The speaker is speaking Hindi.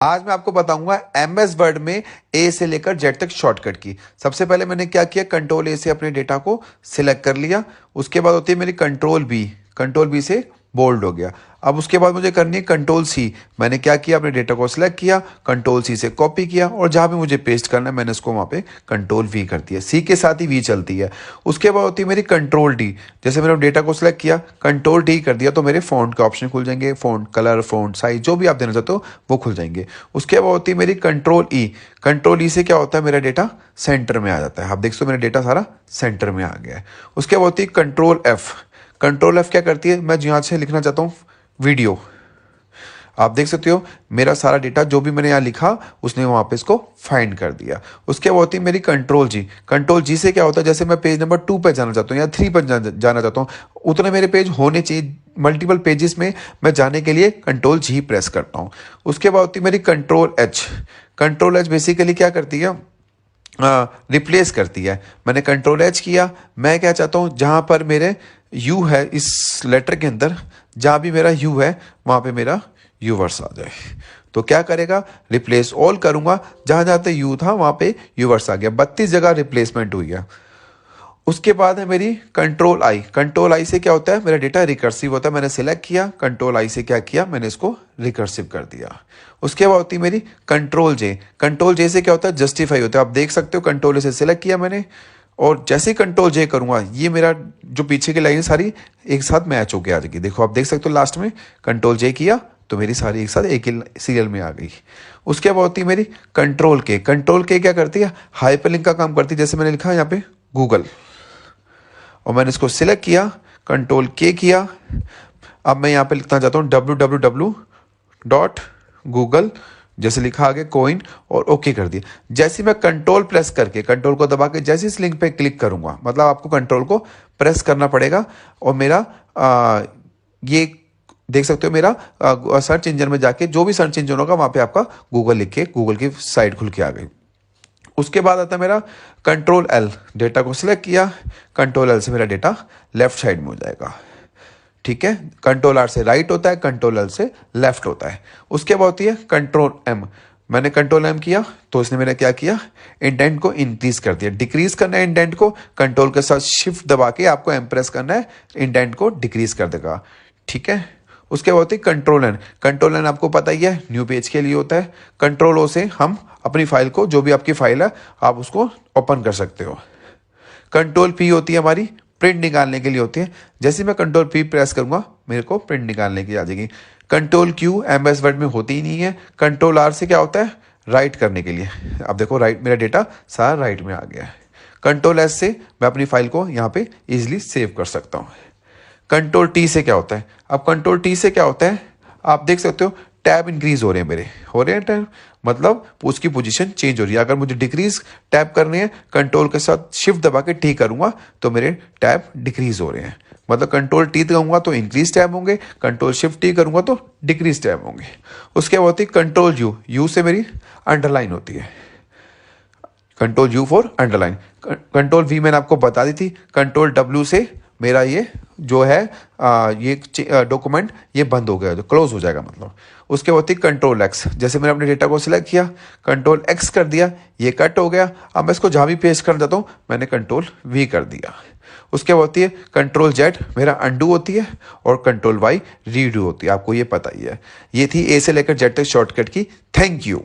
आज मैं आपको बताऊंगा एमएस वर्ड में ए से लेकर जेड तक शॉर्टकट की। सबसे पहले मैंने क्या किया, कंट्रोल ए से अपने डेटा को सिलेक्ट कर लिया। उसके बाद होती है मेरी कंट्रोल बी से बोल्ड हो गया। अब उसके बाद मुझे करनी है कंट्रोल सी। मैंने क्या किया, अपने डेटा को सिलेक्ट किया, कंट्रोल सी से कॉपी किया और जहां भी मुझे पेस्ट करना है मैंने उसको वहां पे कंट्रोल वी कर दिया। सी के साथ ही वी चलती है। उसके बाद होती है मेरी कंट्रोल डी। जैसे मैंने डेटा को सिलेक्ट किया, कंट्रोल डी कर दिया तो मेरे फ़ॉन्ट के ऑप्शन खुल जाएंगे, फ़ॉन्ट कलर, फ़ॉन्ट साइज जो भी आप देना चाहते हो वो खुल जाएंगे। उसके बाद होती है मेरी कंट्रोल ई। कंट्रोल ई से क्या होता है, मेरा डेटा सेंटर में आ जाता है। आप देख सकते हो मेरा डेटा सारा सेंटर में आ गया है। उसके बाद होती है कंट्रोल एफ। कंट्रोल एफ क्या करती है, मैं यहाँ से लिखना चाहता हूँ वीडियो, आप देख सकते हो मेरा सारा डेटा जो भी मैंने यहाँ लिखा उसने वहां पे इसको फाइंड कर दिया। उसके बाद होती है मेरी कंट्रोल जी। कंट्रोल जी से क्या होता है, जैसे मैं पेज नंबर 2 पे जाना चाहता हूँ या 3 पर जाना चाहता हूँ, उतने मेरे पेज होने चाहिए, मल्टीपल पेजेस में मैं जाने के लिए कंट्रोल जी प्रेस करता हूँ। उसके बाद होती है मेरी control H. Control H basically क्या करती है, रिप्लेस करती है। मैंने कंट्रोल एच किया, मैं क्या चाहता हूँ जहां पर मेरे यू है इस लेटर के अंदर, जहां भी मेरा यू है वहां पे मेरा यूवर्स आ जाए। तो क्या करेगा, रिप्लेस ऑल करूंगा, जहां जहां पे यू था वहां पे यूवर्स आ गया। 32 जगह रिप्लेसमेंट हुई है। उसके बाद है मेरी कंट्रोल आई। कंट्रोल आई से क्या होता है, मेरा डेटा रिकर्सिव होता है। मैंने सिलेक्ट किया, कंट्रोल आई से क्या किया, मैंने इसको रिकर्सिव कर दिया। उसके बाद होती है मेरी कंट्रोल जे। कंट्रोल जे से क्या होता है, जस्टिफाई होता है। आप देख सकते हो कंट्रोल ए से सिलेक्ट किया मैंने और जैसे ही कंट्रोल जे करूंगा ये मेरा जो पीछे की लाइन सारी एक साथ मैच होके आ जाएगी। देखो आप देख सकते हो लास्ट में कंट्रोल जे किया तो मेरी सारी एक साथ एक ही सीरियल में आ गई। उसके बाद होती है मेरी कंट्रोल के। कंट्रोल के क्या करती है, हाइपरलिंक का काम करती है। जैसे मैंने लिखा यहाँ पे गूगल और मैंने इसको सिलेक्ट किया, कंट्रोल के किया। अब मैं यहाँ पे लिखना चाहता हूँ www.google, जैसे लिखा आगे कोइन और ओके कर दिया। जैसे मैं कंट्रोल प्रेस करके, कंट्रोल को दबा के जैसे इस लिंक पे क्लिक करूंगा, मतलब आपको कंट्रोल को प्रेस करना पड़ेगा और मेरा ये देख सकते हो मेरा सर्च इंजन में जाके जो भी सर्च इंजन होगा वहां पे आपका गूगल लिख के गूगल की साइट खुल के आ गई। उसके बाद आता है मेरा कंट्रोल एल। डेटा को सिलेक्ट किया, कंट्रोल एल से मेरा डेटा लेफ्ट साइड में हो जाएगा। ठीक है, कंट्रोल आर से राइट होता है, कंट्रोल एल से लेफ्ट होता है। उसके बाद होती है कंट्रोल एम। मैंने कंट्रोल एम किया तो इसने मैंने क्या किया, इंडेंट को इंक्रीज कर दिया। डिक्रीज करना है इंडेंट को, कंट्रोल के साथ शिफ्ट दबा के आपको एम प्रेस करना है, इंडेंट को डिक्रीज कर देगा। ठीक है, उसके बाद होती है कंट्रोल एन। कंट्रोल एन आपको पता ही है न्यू पेज के लिए होता है। कंट्रोल ओ से हम अपनी फाइल को, जो भी आपकी फाइल है आप उसको ओपन कर सकते हो। कंट्रोल पी होती है हमारी प्रिंट निकालने के लिए होती है। जैसे मैं कंट्रोल पी प्रेस करूंगा मेरे को प्रिंट निकालने की आ जाएगी। कंट्रोल क्यू एमएस वर्ड में होती ही नहीं है। कंट्रोल आर से क्या होता है, राइट करने के लिए। अब देखो राइट, मेरा डेटा सारा राइट में आ गया है। कंट्रोल एस से मैं अपनी फाइल को यहाँ पे इजिली सेव कर सकता हूँ। कंट्रोल टी से क्या होता है, अब कंट्रोल टी से क्या होता है, आप देख सकते हो टैब इंक्रीज हो रहे हैं मेरे, हो रहे हैं टैब, मतलब उसकी पोजीशन चेंज हो रही है। अगर मुझे डिक्रीज टैब करने हैं, कंट्रोल के साथ शिफ्ट दबा के टी करूंगा तो मेरे टैब डिक्रीज हो रहे हैं। मतलब कंट्रोल टी दबाऊंगा तो इंक्रीज टैब होंगे, कंट्रोल शिफ्ट टी करूंगा तो डिक्रीज टैब होंगे। उसके बाद होती है कंट्रोल यू। यू से मेरी अंडरलाइन होती है, control you for underline. Control we मैंने आपको बता दी थी। कंट्रोल डब्ल्यू से मेरा ये जो है ये डॉक्यूमेंट ये बंद हो गया, जो क्लोज हो जाएगा मतलब। उसके बाद कंट्रोल एक्स। जैसे मैंने अपने डेटा को सिलेक्ट किया, कंट्रोल एक्स कर दिया, ये कट हो गया। अब मैं इसको जहां भी पेस्ट कर देता हूँ मैंने कंट्रोल वी कर दिया। उसके बाद होती है कंट्रोल जेड, मेरा अंडू होती है, और कंट्रोल वाई रीडू होती है। आपको ये पता ही है। ये थी ए से लेकर जेड तक शॉर्टकट की। Thank you.